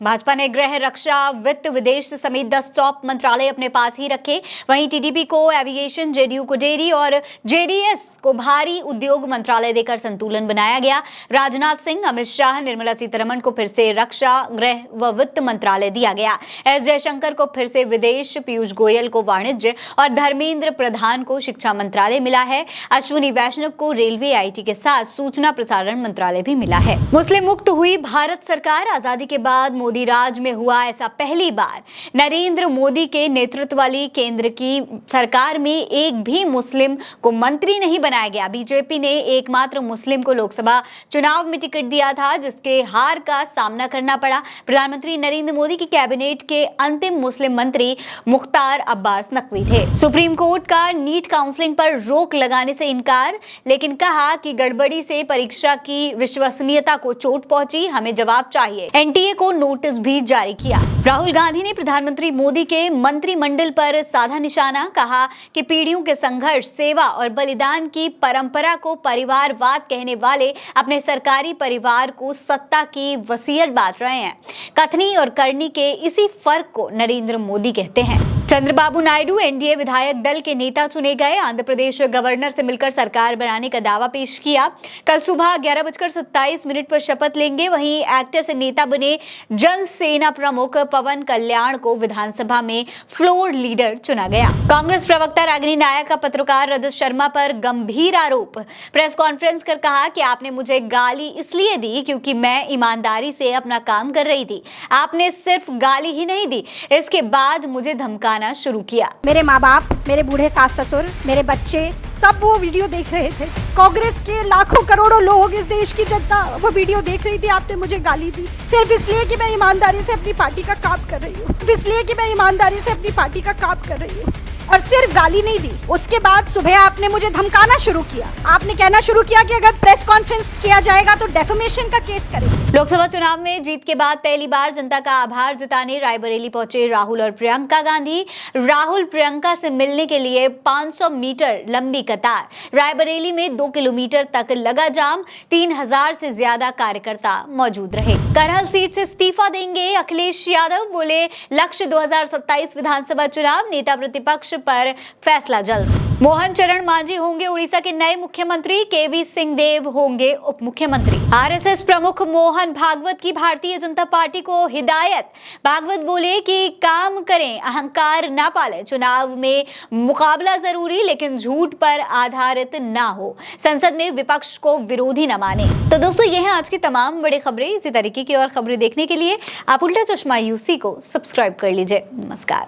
भाजपा ने गृह, रक्षा, वित्त, विदेश समेत 10 टॉप मंत्रालय अपने पास ही रखे। वहीं टीडीपी को एविएशन, जेडीयू को डेयरी और जेडीएस को भारी उद्योग मंत्रालय देकर संतुलन बनाया गया। राजनाथ सिंह, अमित शाह, निर्मला सीतारमण को फिर से रक्षा, गृह व वित्त मंत्रालय दिया गया। एस जयशंकर को फिर से विदेश, पीयूष गोयल को वाणिज्य और धर्मेंद्र प्रधान को शिक्षा मंत्रालय मिला है। अश्विनी वैष्णव को रेलवे, आईटी के साथ सूचना प्रसारण मंत्रालय भी मिला है। मुस्लिम मुक्त हुई भारत सरकार। आजादी के बाद मोदी राज में हुआ ऐसा पहली बार। नरेंद्र मोदी के नेतृत्व वाली केंद्र की सरकार में एक भी मुस्लिम को मंत्री नहीं बनाया गया। बीजेपी ने एकमात्र मुस्लिम को लोकसभा चुनाव में टिकट दिया था, जिसके हार का सामना करना पड़ा। प्रधानमंत्री नरेंद्र मोदी की कैबिनेट के अंतिम मुस्लिम मंत्री मुख्तार अब्बास नकवी थे। सुप्रीम कोर्ट का नीट काउंसलिंग पर रोक लगाने से इनकार, लेकिन कहा कि गड़बड़ी से परीक्षा की विश्वसनीयता को चोट पहुंची, हमें जवाब चाहिए। एनटीए को नोटिस भी जारी किया। राहुल गांधी ने प्रधानमंत्री मोदी के मंत्रिमंडल पर साधा निशाना, कहा कि पीढ़ियों के संघर्ष, सेवा और बलिदान की परंपरा को परिवारवाद कहने वाले अपने सरकारी परिवार को सत्ता की वसीयत बांट रहे हैं। कथनी और करनी के इसी फर्क को नरेंद्र मोदी कहते हैं। चंद्रबाबू नायडू एनडीए विधायक दल के नेता चुने गए। आंध्र प्रदेश गवर्नर से मिलकर सरकार बनाने का दावा पेश किया। कल सुबह 11:27 पर शपथ लेंगे। वहीं एक्टर से नेता बने जनसेना प्रमुख पवन कल्याण को विधानसभा में फ्लोर लीडर चुना गया। कांग्रेस प्रवक्ता रागिनी नायक का पत्रकार रजत शर्मा पर गंभीर आरोप। प्रेस कॉन्फ्रेंस कर कहा कि आपने मुझे गाली इसलिए दी क्योंकि मैं ईमानदारी से अपना काम कर रही थी। आपने सिर्फ गाली ही नहीं दी, इसके बाद मुझे धमकाना शुरू किया। मेरे माँ बाप, मेरे बूढ़े सास ससुर, मेरे बच्चे सब वो वीडियो देख रहे थे। कांग्रेस के लाखों करोड़ों लोग, इस देश की जनता वो वीडियो देख रही थी। आपने मुझे गाली दी सिर्फ इसलिए कि मैं ईमानदारी से अपनी पार्टी का काम कर रही हूँ, इसलिए कि मैं ईमानदारी से अपनी पार्टी का काम कर रही हूँ। और सिर्फ गाली नहीं दी, उसके बाद सुबह आपने मुझे धमकाना शुरू किया। आपने कहना शुरू किया कि अगर प्रेस कॉन्फ्रेंस किया जाएगा तो डेफेमेशन का केस करेंगे। लोकसभा चुनाव में जीत के बाद पहली बार जनता का आभार जताने रायबरेली पहुंचे राहुल और प्रियंका गांधी। राहुल प्रियंका से मिलने के लिए 500 मीटर लंबी कतार। रायबरेली में 2 किलोमीटर तक लगा जाम। 3000 से ज्यादा कार्यकर्ता मौजूद रहे। करहल सीट से इस्तीफा देंगे अखिलेश यादव, बोले लक्ष्य 2027 विधानसभा चुनाव, नेता प्रतिपक्ष पर फैसला जल्द। मोहन चरण मांझी होंगे उड़ीसा के नए मुख्यमंत्री। केवी सिंह देव होंगे उप मुख्यमंत्री। आरएसएस प्रमुख मोहन भागवत की भारतीय जनता पार्टी को हिदायत। भागवत बोले कि काम करें, अहंकार ना पाले। चुनाव में मुकाबला जरूरी, लेकिन झूठ पर आधारित ना हो। संसद में विपक्ष को विरोधी न माने। तो दोस्तों, ये हैं आज की तमाम बड़ी खबरें। इसी तरीके की और खबरें देखने के लिए आप उल्टा चश्मा यूसी को सब्सक्राइब कर लीजिए। नमस्कार।